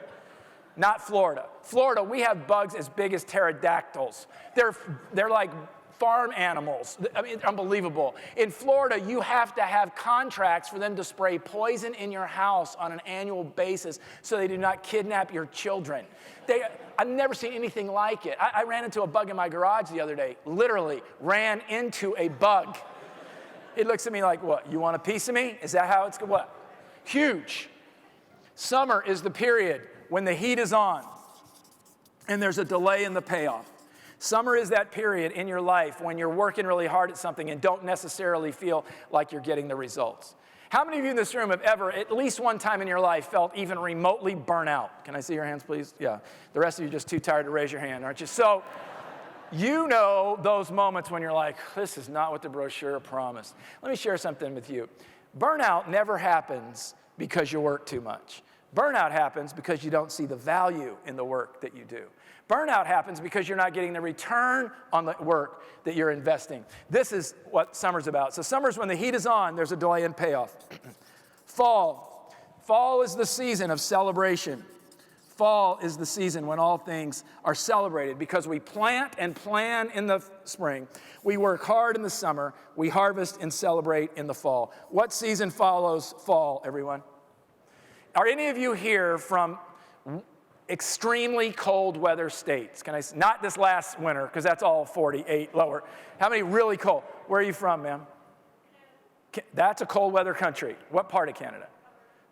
Not Florida. Florida, we have bugs as big as pterodactyls. They're like farm animals. I mean, unbelievable. In Florida, you have to have contracts for them to spray poison in your house on an annual basis so they do not kidnap your children. I've never seen anything like it. I ran into a bug in my garage the other day. Literally ran into a bug. It looks at me like, what, you want a piece of me? Is that how it's, what? Huge. Summer is the period when the heat is on and there's a delay in the payoff. Summer is that period in your life when you're working really hard at something and don't necessarily feel like you're getting the results. How many of you in this room have ever, at least one time in your life, felt even remotely burnt out? Can I see your hands, please? Yeah. The rest of you are just too tired to raise your hand, aren't you? So, you know those moments when you're like, this is not what the brochure promised. Let me share something with you. Burnout never happens because you work too much. Burnout happens because you don't see the value in the work that you do. Burnout happens because you're not getting the return on the work that you're investing. This is what summer's about. So summer's when the heat is on, there's a delay in payoff. Fall. Fall is the season of celebration. Fall is the season when all things are celebrated because we plant and plan in the spring. We work hard in the summer. We harvest and celebrate in the fall. What season follows fall, everyone? Are any of you here from extremely cold weather states? Can I, not this last winter, because that's all 48 lower. How many really cold? Where are you from, ma'am? That's a cold weather country. What part of Canada?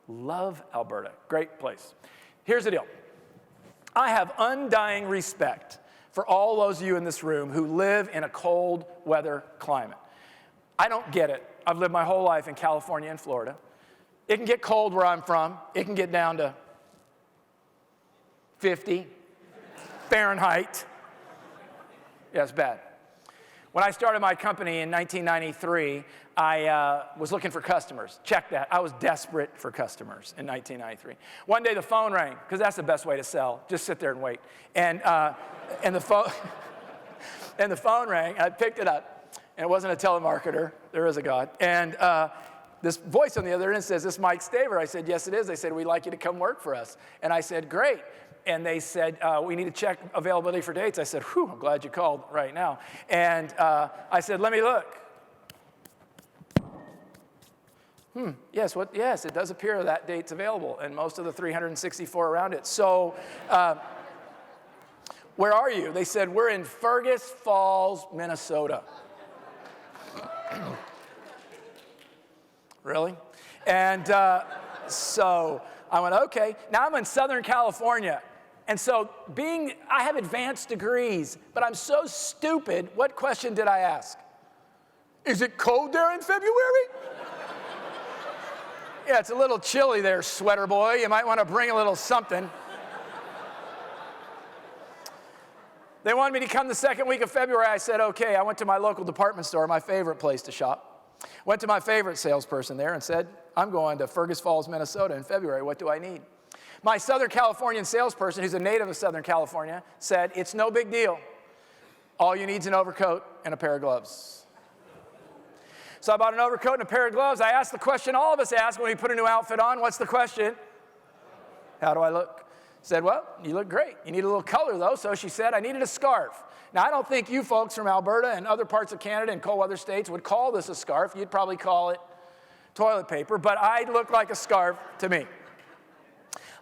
Love Alberta. Great place. Here's the deal. I have undying respect for all those of you in this room who live in a cold weather climate. I don't get it. I've lived my whole life in California and Florida. It can get cold where I'm from. It can get down to 50 Fahrenheit. Yeah, it's bad. When I started my company in 1993, I was looking for customers. Check that. I was desperate for customers in 1993. One day the phone rang, because that's the best way to sell. Just sit there and wait. And the phone rang. I picked it up, and it wasn't a telemarketer. There is a God. And this voice on the other end says, "This is Mike Staver." I said, "Yes, it is." They said, "We'd like you to come work for us." And I said, "Great." And they said, "We need to check availability for dates." I said, "Whew, I'm glad you called right now." And I said, "Let me look." Yes, yes, it does appear that date's available, and most of the 364 around it. So, where are you? They said, "We're in Fergus Falls, Minnesota." Really? And so I went, okay. Now I'm in Southern California. And so I have advanced degrees, but I'm so stupid. What question did I ask? Is it cold there in February? Yeah, it's a little chilly there, sweater boy. You might want to bring a little something. They wanted me to come the second week of February. I said, okay. I went to my local department store, my favorite place to shop. Went to my favorite salesperson there and said, I'm going to Fergus Falls, Minnesota in February. What do I need? My Southern Californian salesperson, who's a native of Southern California, said, it's no big deal. All you need is an overcoat and a pair of gloves. So I bought an overcoat and a pair of gloves. I asked the question all of us ask when we put a new outfit on. What's the question? How do I look? Said, well, you look great. You need a little color, though. So she said, I needed a scarf. Now, I don't think you folks from Alberta and other parts of Canada and cold weather states would call this a scarf. You'd probably call it toilet paper, but I look like a scarf to me.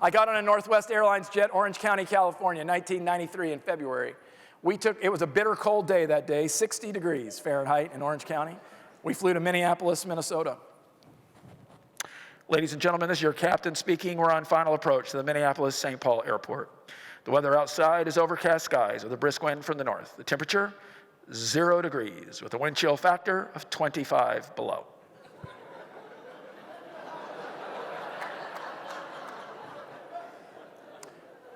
I got on a Northwest Airlines jet, Orange County, California, 1993 in February. It was a bitter cold day that day, 60 degrees Fahrenheit in Orange County. We flew to Minneapolis, Minnesota. Ladies and gentlemen, this is your captain speaking. We're on final approach to the Minneapolis-St. Paul Airport. The weather outside is overcast skies with a brisk wind from the north. The temperature, 0 degrees with a wind chill factor of 25 below.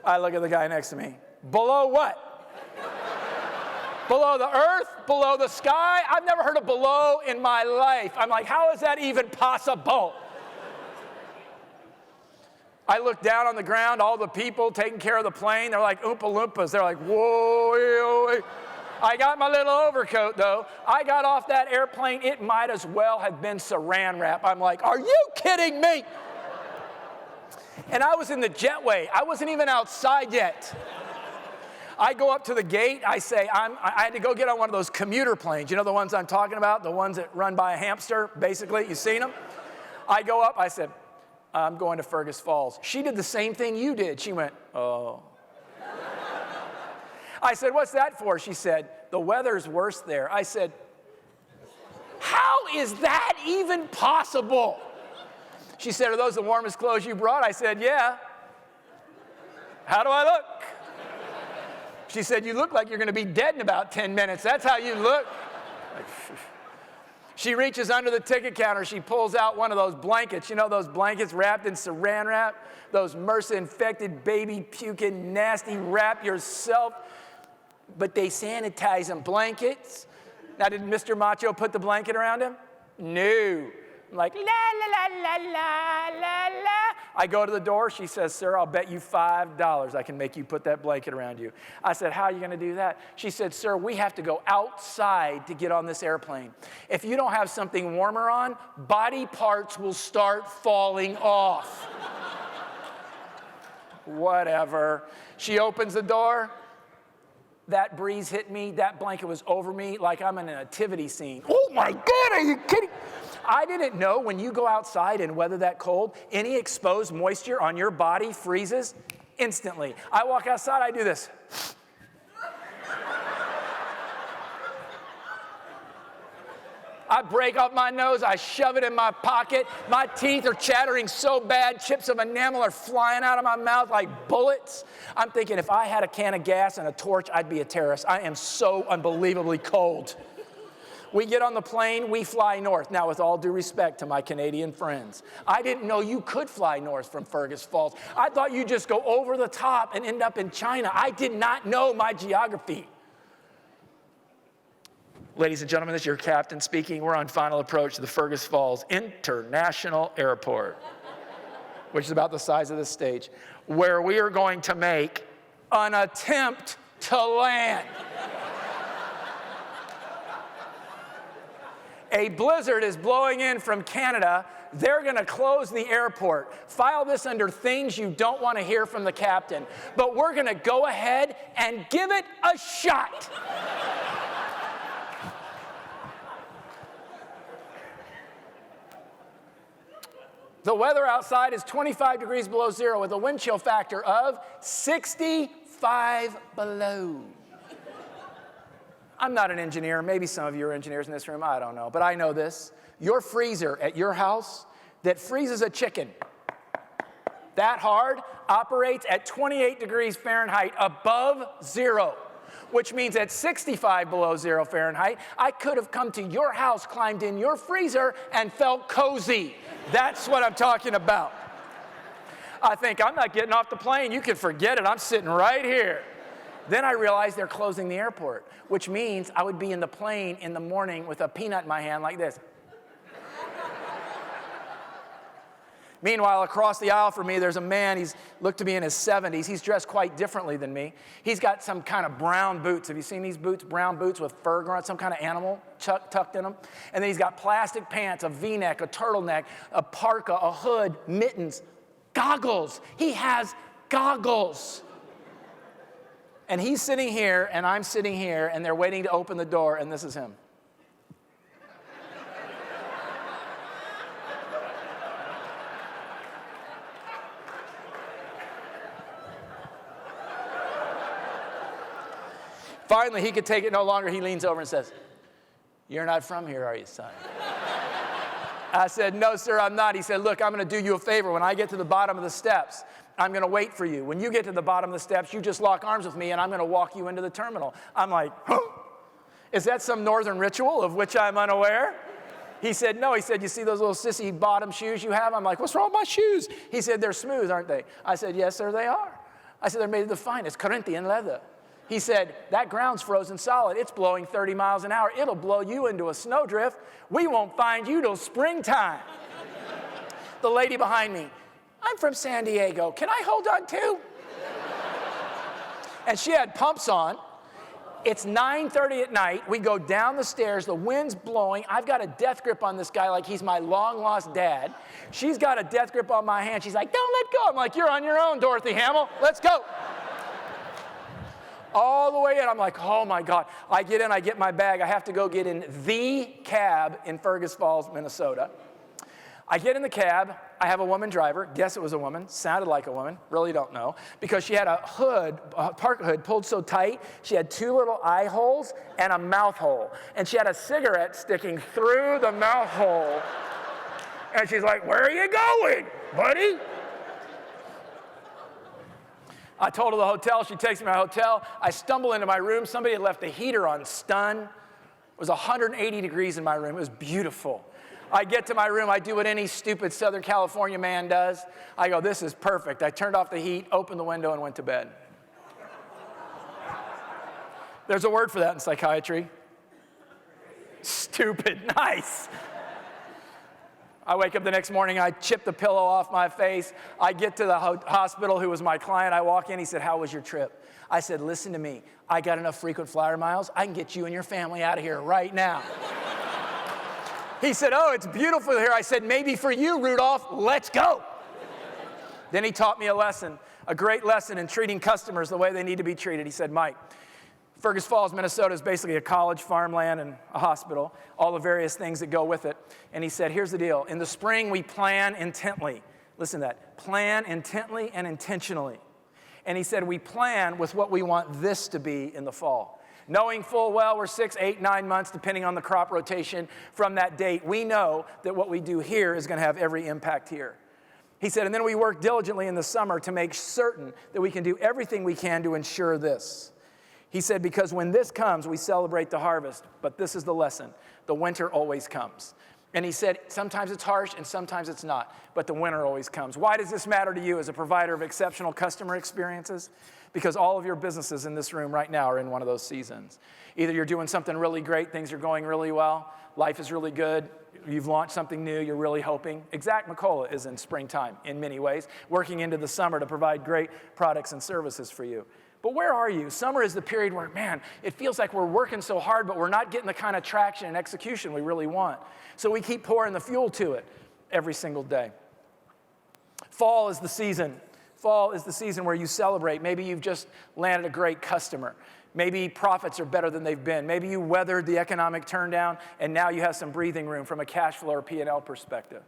I look at the guy next to me. Below what? Below the earth? Below the sky? I've never heard of below in my life. I'm like, how is that even possible? I look down on the ground, all the people taking care of the plane, they're like Oompa Loompas. They're like, whoa. I got my little overcoat, though. I got off that airplane. It might as well have been saran wrap. I'm like, are you kidding me? And I was in the jetway. I wasn't even outside yet. I go up to the gate. I say, I had to go get on one of those commuter planes. You know the ones I'm talking about? The ones that run by a hamster, basically. You've seen them? I go up. I said, I'm going to Fergus Falls. She did the same thing you did. She went, oh. I said, what's that for? She said, the weather's worse there. I said, how is that even possible? She said, are those the warmest clothes you brought? I said, yeah. How do I look? She said, you look like you're going to be dead in about 10 minutes. That's how you look. She reaches under the ticket counter. She pulls out one of those blankets. You know those blankets wrapped in saran wrap? Those MRSA-infected, baby puking, nasty wrap yourself. But they sanitize them blankets. Now, did Mr. Macho put the blanket around him? No. I'm like, la, la, la, la, la, la, la. I go to the door. She says, sir, I'll bet you $5 I can make you put that blanket around you. I said, how are you going to do that? She said, sir, we have to go outside to get on this airplane. If you don't have something warmer on, body parts will start falling off. Whatever. She opens the door. That breeze hit me. That blanket was over me like I'm in a nativity scene. Oh, my God, are you kidding? I didn't know when you go outside and weather that cold, any exposed moisture on your body freezes instantly. I walk outside, I do this. I break off my nose, I shove it in my pocket. My teeth are chattering so bad, chips of enamel are flying out of my mouth like bullets. I'm thinking if I had a can of gas and a torch, I'd be a terrorist. I am so unbelievably cold. We get on the plane, we fly north. Now, with all due respect to my Canadian friends, I didn't know you could fly north from Fergus Falls. I thought you'd just go over the top and end up in China. I did not know my geography. Ladies and gentlemen, this is your captain speaking. We're on final approach to the Fergus Falls International Airport, which is about the size of this stage, where we are going to make an attempt to land. A blizzard is blowing in from Canada. They're going to close the airport. File this under things you don't want to hear from the captain. But we're going to go ahead and give it a shot. The weather outside is 25 degrees below zero with a wind chill factor of 65 below. I'm not an engineer. Maybe some of you are engineers in this room. I don't know. But I know this. Your freezer at your house that freezes a chicken that hard operates at 28 degrees Fahrenheit above zero, which means at 65 below zero Fahrenheit, I could have come to your house, climbed in your freezer, and felt cozy. That's what I'm talking about. I think I'm not getting off the plane. You can forget it. I'm sitting right here. Then I realized they're closing the airport, which means I would be in the plane in the morning with a peanut in my hand like this. Meanwhile, across the aisle from me, there's a man. He's looked to be in his 70s. He's dressed quite differently than me. He's got some kind of brown boots. Have you seen these boots? Brown boots with fur growing, some kind of animal tucked in them. And then he's got plastic pants, a V-neck, a turtleneck, a parka, a hood, mittens, goggles. He has goggles. And he's sitting here, and I'm sitting here, and they're waiting to open the door, and this is him. Finally, he could take it no longer. He leans over and says, "You're not from here, are you, son?" I said, "No, sir, I'm not." He said, "Look, I'm going to do you a favor. When I get to the bottom of the steps, I'm going to wait for you. When you get to the bottom of the steps, you just lock arms with me, and I'm going to walk you into the terminal." I'm like, "Huh? Is that some northern ritual of which I'm unaware?" He said, "No." He said, "You see those little sissy bottom shoes you have?" I'm like, "What's wrong with my shoes?" He said, "They're smooth, aren't they?" I said, "Yes, sir, they are." I said, "They're made of the finest Corinthian leather." He said, "That ground's frozen solid. It's blowing 30 miles an hour. It'll blow you into a snowdrift. We won't find you till springtime." The lady behind me, "I'm from San Diego. Can I hold on too?" And she had pumps on. It's 9:30 at night. We go down the stairs. The wind's blowing. I've got a death grip on this guy like he's my long-lost dad. She's got a death grip on my hand. She's like, "Don't let go." I'm like, "You're on your own, Dorothy Hamill. Let's go." All the way in. I'm like, oh, my God. I get in. I get my bag. I have to go get in the cab in Fergus Falls, Minnesota. I get in the cab. I have a woman driver. Guess it was a woman. Sounded like a woman. Really don't know. Because she had a hood, a park hood pulled so tight, she had 2 little eye holes and a mouth hole. And she had a cigarette sticking through the mouth hole. And she's like, "Where are you going, buddy?" I told her the hotel. She takes me to my hotel. I stumble into my room. Somebody had left the heater on stun. It was 180 degrees in my room. It was beautiful. I get to my room. I do what any stupid Southern California man does. I go, "This is perfect." I turned off the heat, opened the window, and went to bed. There's a word for that in psychiatry. Stupid. Nice. I wake up the next morning. I chip the pillow off my face. I get to the hospital, who was my client. I walk in. He said, "How was your trip?" I said, "Listen to me. I got enough frequent flyer miles. I can get you and your family out of here right now." He said, "Oh, it's beautiful here." I said, "Maybe for you, Rudolph. Let's go." Then he taught me a lesson, a great lesson in treating customers the way they need to be treated. He said, "Mike, Fergus Falls, Minnesota is basically a college, farmland, and a hospital, all the various things that go with it." And he said, "Here's the deal. In the spring, we plan intently." Listen to that. Plan intently and intentionally. And he said, "We plan with what we want this to be in the fall." Knowing full well we're 6, 8, 9 months, depending on the crop rotation from that date, we know that what we do here is going to have every impact here. He said, "And then we work diligently in the summer to make certain that we can do everything we can to ensure this." He said, "Because when this comes, we celebrate the harvest. But this is the lesson. The winter always comes." And he said, sometimes it's harsh and sometimes it's not, but the winter always comes. Why does this matter to you as a provider of exceptional customer experiences? Because all of your businesses in this room right now are in one of those seasons. Either you're doing something really great, things are going really well, life is really good, you've launched something new, you're really hoping. Exact McCullough is in springtime in many ways, working into the summer to provide great products and services for you. But where are you? Summer is the period where, man, it feels like we're working so hard, but we're not getting the kind of traction and execution we really want. So we keep pouring the fuel to it every single day. Fall is the season. Fall is the season where you celebrate. Maybe you've just landed a great customer. Maybe profits are better than they've been. Maybe you weathered the economic turndown, and now you have some breathing room from a cash flow or P&L perspective.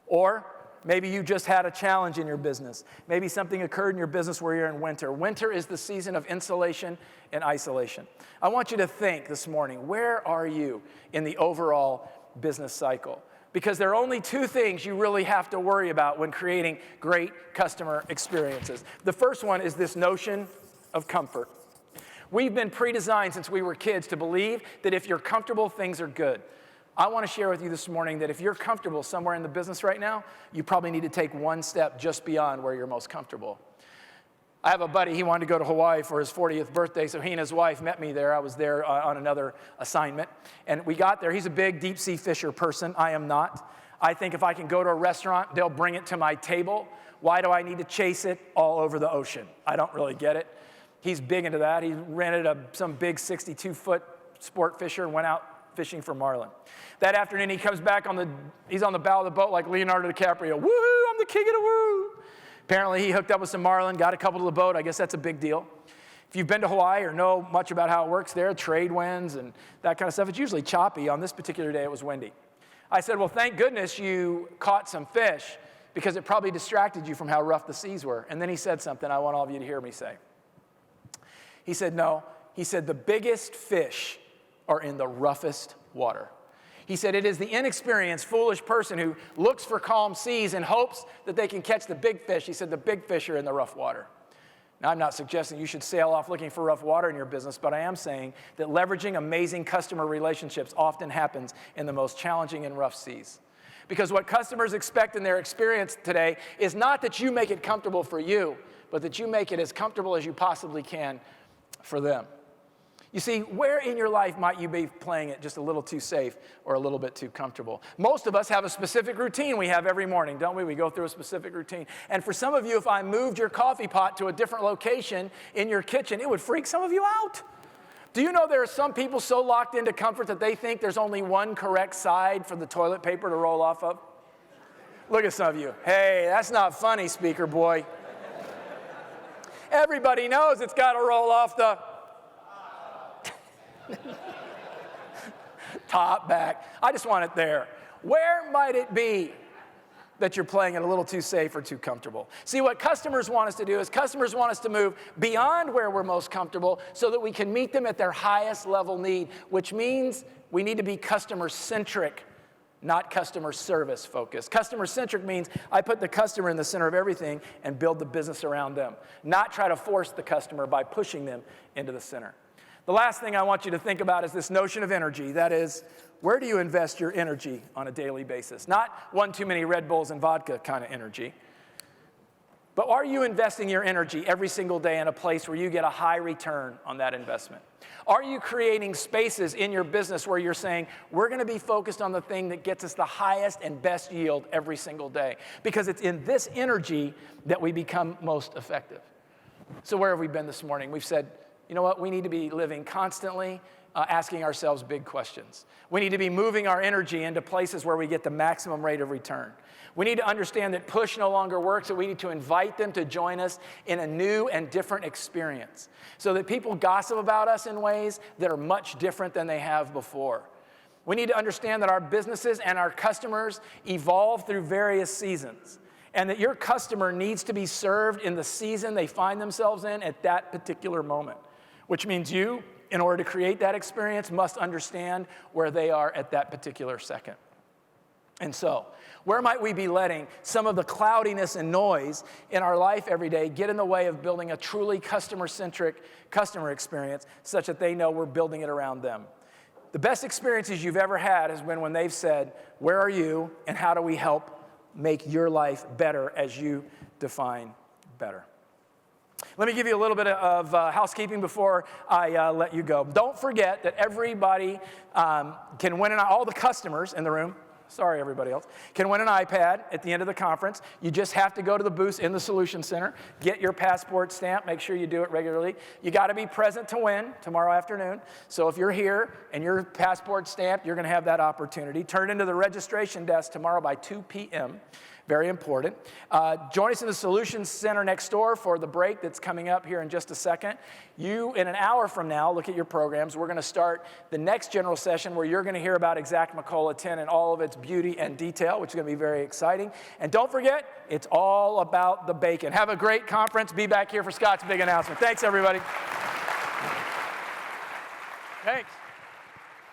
Or maybe you just had a challenge in your business. Maybe something occurred in your business where you're in winter. Winter is the season of insulation and isolation. I want you to think this morning, where are you in the overall business cycle? Because there are only 2 things you really have to worry about when creating great customer experiences. The first one is this notion of comfort. We've been pre-designed since we were kids to believe that if you're comfortable, things are good. I want to share with you this morning that if you're comfortable somewhere in the business right now, you probably need to take one step just beyond where you're most comfortable. I have a buddy, he wanted to go to Hawaii for his 40th birthday, so he and his wife met me there. I was there on another assignment. And we got there. He's a big deep-sea fisher person. I am not. I think if I can go to a restaurant, they'll bring it to my table. Why do I need to chase it all over the ocean? I don't really get it. He's big into that. He rented some big 62-foot sport fisher and went out fishing for marlin. That afternoon, he comes back he's on the bow of the boat like Leonardo DiCaprio. Woohoo, I'm the king of the woo. Apparently, he hooked up with some marlin, got a couple to the boat. I guess that's a big deal. If you've been to Hawaii or know much about how it works there, trade winds and that kind of stuff, it's usually choppy. On this particular day, it was windy. I said, well, thank goodness you caught some fish because it probably distracted you from how rough the seas were. And then he said something I want all of you to hear me say. He said, no, He said, the biggest fish are in the roughest water. He said, it is the inexperienced, foolish person who looks for calm seas and hopes that they can catch the big fish. He said, the big fish are in the rough water. Now, I'm not suggesting you should sail off looking for rough water in your business, but I am saying that leveraging amazing customer relationships often happens in the most challenging and rough seas. Because what customers expect in their experience today is not that you make it comfortable for you, but that you make it as comfortable as you possibly can for them. You see, where in your life might you be playing it just a little too safe or a little bit too comfortable? Most of us have a specific routine we have every morning, don't we? We go through a specific routine. And for some of you, if I moved your coffee pot to a different location in your kitchen, it would freak some of you out. Do you know there are some people so locked into comfort that they think there's only one correct side for the toilet paper to roll off of? Look at some of you. Hey, that's not funny, speaker boy. Everybody knows it's got to roll off the top, back. I just want it there. Where might it be that you're playing it a little too safe or too comfortable? See, what customers want us to do is customers want us to move beyond where we're most comfortable so that we can meet them at their highest level need, which means we need to be customer-centric, not customer service focused. Customer-centric means I put the customer in the center of everything and build the business around them, not try to force the customer by pushing them into the center. The last thing I want you to think about is this notion of energy. That is, where do you invest your energy on a daily basis? Not one too many Red Bulls and vodka kind of energy. But are you investing your energy every single day in a place where you get a high return on that investment? Are you creating spaces in your business where you're saying, we're going to be focused on the thing that gets us the highest and best yield every single day? Because it's in this energy that we become most effective. So where have we been this morning? We've said, you know what? We need to be living constantly, asking ourselves big questions. We need to be moving our energy into places where we get the maximum rate of return. We need to understand that push no longer works, and we need to invite them to join us in a new and different experience so that people gossip about us in ways that are much different than they have before. We need to understand that our businesses and our customers evolve through various seasons, and that your customer needs to be served in the season they find themselves in at that particular moment. Which means you, in order to create that experience, must understand where they are at that particular second. And so, where might we be letting some of the cloudiness and noise in our life every day get in the way of building a truly customer-centric customer experience such that they know we're building it around them? The best experiences you've ever had has been when they've said, where are you and how do we help make your life better as you define better? Let me give you a little bit of housekeeping before I let you go. Don't forget that everybody can win, all the customers in the room, sorry everybody else, can win an iPad at the end of the conference. You just have to go to the booth in the Solution Center, get your passport stamp, make sure you do it regularly. You got to be present to win tomorrow afternoon. So if you're here and your passport stamped, you're going to have that opportunity. Turn into the registration desk tomorrow by 2 p.m. Very important. Join us in the Solutions Center next door for the break that's coming up here in just a second. You, in an hour from now, look at your programs. We're going to start the next general session where you're going to hear about Exact Macola 10 and all of its beauty and detail, which is going to be very exciting. And don't forget, it's all about the bacon. Have a great conference. Be back here for Scott's big announcement. Thanks, everybody. Thanks.